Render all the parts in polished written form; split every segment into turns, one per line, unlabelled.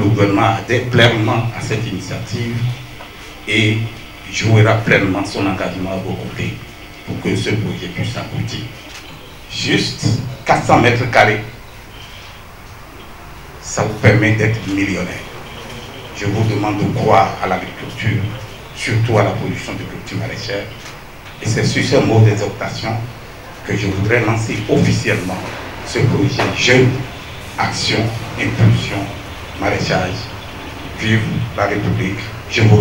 Le gouvernement adhère pleinement à cette initiative et jouera pleinement son engagement à vos côtés pour que ce projet puisse aboutir. Juste 400 mètres carrés, ça vous permet d'être millionnaire. Je vous demande de croire à l'agriculture, surtout à la production de cultures maraîchères. Et c'est sur ce mot d'exhortation que je voudrais lancer officiellement ce projet Jeunes, Action, Impulsion, Maraîchage. Vive la République.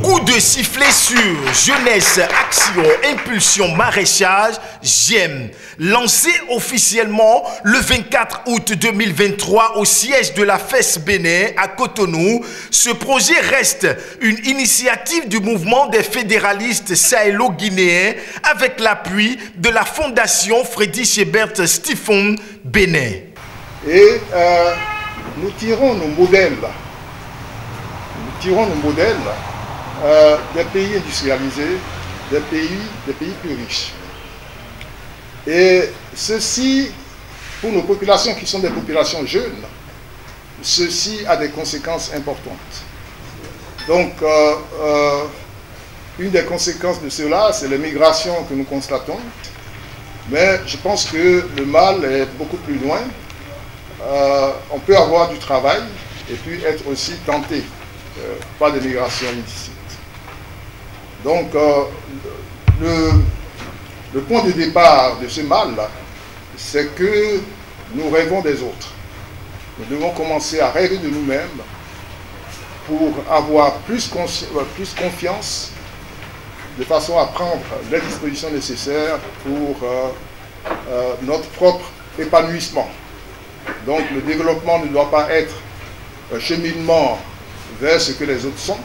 Coup de sifflet sur Jeunesse, Action, Impulsion, Maraîchage, JEM. Lancé officiellement le 24 août 2023 au siège de la FES Bénin à Cotonou, ce projet reste une initiative du mouvement des fédéralistes sahélo-guinéens avec l'appui de la Fondation Freddy Chebert Stephen Bénin.
Et nous tirons nos modèles. Des pays industrialisés, des pays plus riches. Et ceci, pour nos populations qui sont des populations jeunes, ceci a des conséquences importantes. Donc, une des conséquences de cela, c'est l'immigration que nous constatons. Mais je pense que le mal est beaucoup plus loin. On peut avoir du travail et puis être aussi tenté par des migrations illicites. Donc, le point de départ de ce mal-là, c'est que nous rêvons des autres. Nous devons commencer à rêver de nous-mêmes pour avoir plus confiance, de façon à prendre les dispositions nécessaires pour notre propre épanouissement. Donc, le développement ne doit pas être un cheminement vers ce que les autres sont,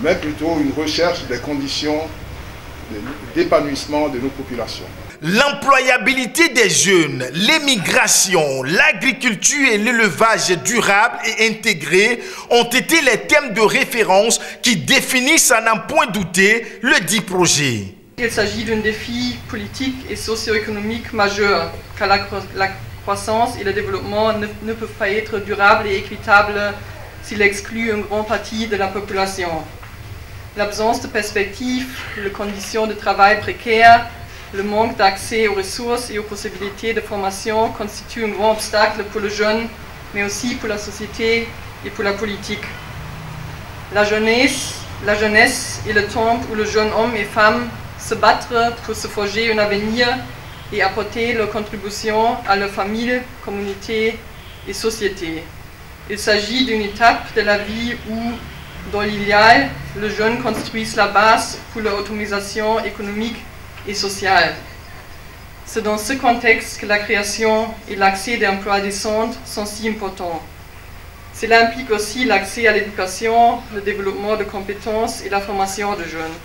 mais plutôt une recherche des conditions d'épanouissement de nos populations.
L'employabilité des jeunes, l'émigration, l'agriculture et l'élevage durable et intégré ont été les thèmes de référence qui définissent à n'en point douter le dit projet.
Il s'agit d'un défi politique et socio-économique majeur, car la croissance et le développement ne peuvent pas être durables et équitables s'il exclut une grande partie de la population. L'absence de perspectives, les conditions de travail précaires, le manque d'accès aux ressources et aux possibilités de formation constituent un grand obstacle pour le jeune, mais aussi pour la société et pour la politique. La jeunesse est le temps où le jeune homme et femme se battent pour se forger un avenir et apporter leur contribution à leur famille, communauté et société. Il s'agit d'une étape de la vie où, dans l'idéal, les jeunes construisent la base pour leur autonomisation économique et sociale. C'est dans ce contexte que la création et l'accès à emplois décents sont si importants. Cela implique aussi l'accès à l'éducation, le développement de compétences et la formation de jeunes,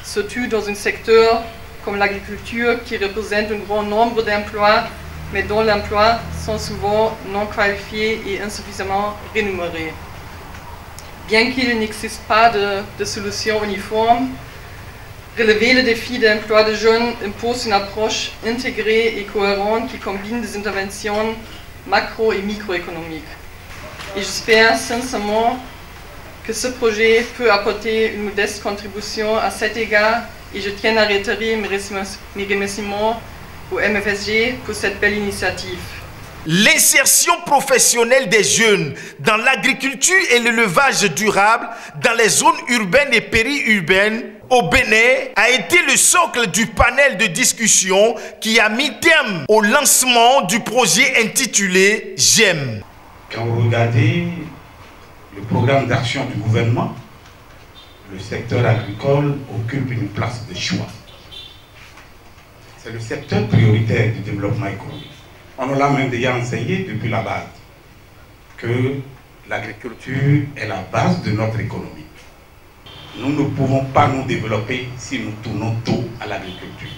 surtout dans un secteur comme l'agriculture qui représente un grand nombre d'emplois, mais dont les emplois sont souvent non qualifiés et insuffisamment rémunérés. Bien qu'il n'existe pas de solution uniforme, relever le défi de l'emploi de jeunes impose une approche intégrée et cohérente qui combine des interventions macro- et microéconomiques. Et j'espère sincèrement que ce projet peut apporter une modeste contribution à cet égard et je tiens à réitérer mes remerciements au MFSG pour cette belle initiative.
L'insertion professionnelle des jeunes dans l'agriculture et l'élevage durable dans les zones urbaines et périurbaines au Bénin a été le socle du panel de discussion qui a mis terme au lancement du projet intitulé JEM.
Quand vous regardez le programme d'action du gouvernement, le secteur agricole occupe une place de choix. C'est le secteur prioritaire du développement économique. On nous l'a même déjà enseigné depuis la base que l'agriculture est la base de notre économie. Nous ne pouvons pas nous développer si nous tournons tout à l'agriculture.